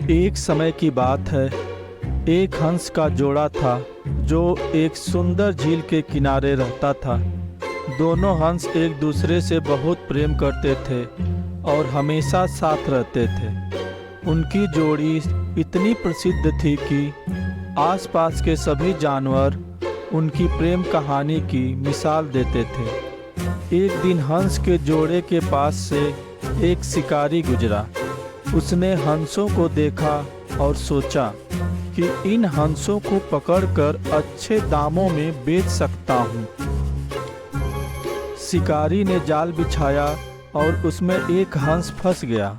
एक समय की बात है। एक हंस का जोड़ा था जो एक सुंदर झील के किनारे रहता था। दोनों हंस एक दूसरे से बहुत प्रेम करते थे और हमेशा साथ रहते थे। उनकी जोड़ी इतनी प्रसिद्ध थी कि आसपास के सभी जानवर उनकी प्रेम कहानी की मिसाल देते थे। एक दिन हंस के जोड़े के पास से एक शिकारी गुजरा। उसने हंसों को देखा और सोचा कि इन हंसों को पकड़कर अच्छे दामों में बेच सकता हूँ। शिकारी ने जाल बिछाया और उसमें एक हंस फंस गया।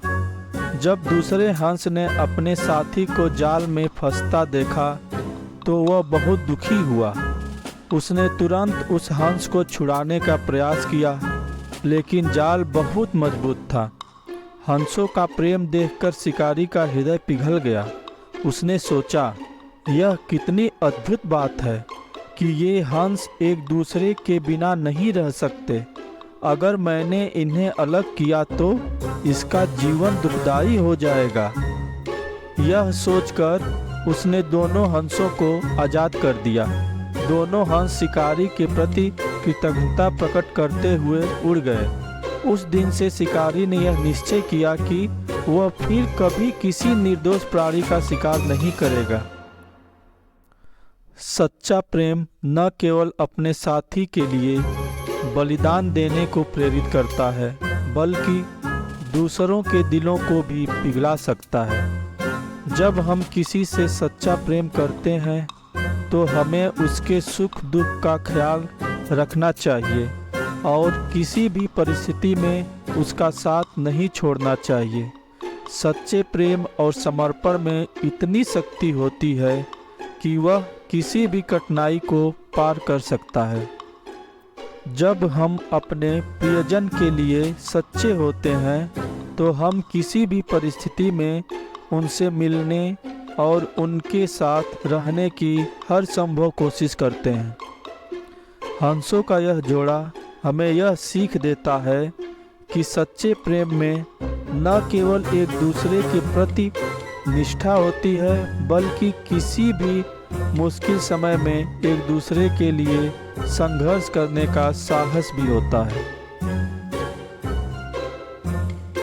जब दूसरे हंस ने अपने साथी को जाल में फंसता देखा तो वह बहुत दुखी हुआ। उसने तुरंत उस हंस को छुड़ाने का प्रयास किया, लेकिन जाल बहुत मजबूत था। हंसों का प्रेम देखकर शिकारी का हृदय पिघल गया। उसने सोचा, यह कितनी अद्भुत बात है कि ये हंस एक दूसरे के बिना नहीं रह सकते। अगर मैंने इन्हें अलग किया तो इसका जीवन दुखदाई हो जाएगा। यह सोचकर उसने दोनों हंसों को आज़ाद कर दिया। दोनों हंस शिकारी के प्रति कृतज्ञता प्रकट करते हुए उड़ गए। उस दिन से शिकारी ने यह निश्चय किया कि वह फिर कभी किसी निर्दोष प्राणी का शिकार नहीं करेगा। सच्चा प्रेम न केवल अपने साथी के लिए बलिदान देने को प्रेरित करता है, बल्कि दूसरों के दिलों को भी पिघला सकता है। जब हम किसी से सच्चा प्रेम करते हैं तो हमें उसके सुख दुख का ख्याल रखना चाहिए और किसी भी परिस्थिति में उसका साथ नहीं छोड़ना चाहिए। सच्चे प्रेम और समर्पण में इतनी शक्ति होती है कि वह किसी भी कठिनाई को पार कर सकता है। जब हम अपने प्रियजन के लिए सच्चे होते हैं तो हम किसी भी परिस्थिति में उनसे मिलने और उनके साथ रहने की हर संभव कोशिश करते हैं। हंसों का यह जोड़ा हमें यह सीख देता है कि सच्चे प्रेम में न केवल एक दूसरे के प्रति निष्ठा होती है, बल्कि किसी भी मुश्किल समय में एक दूसरे के लिए संघर्ष करने का साहस भी होता है।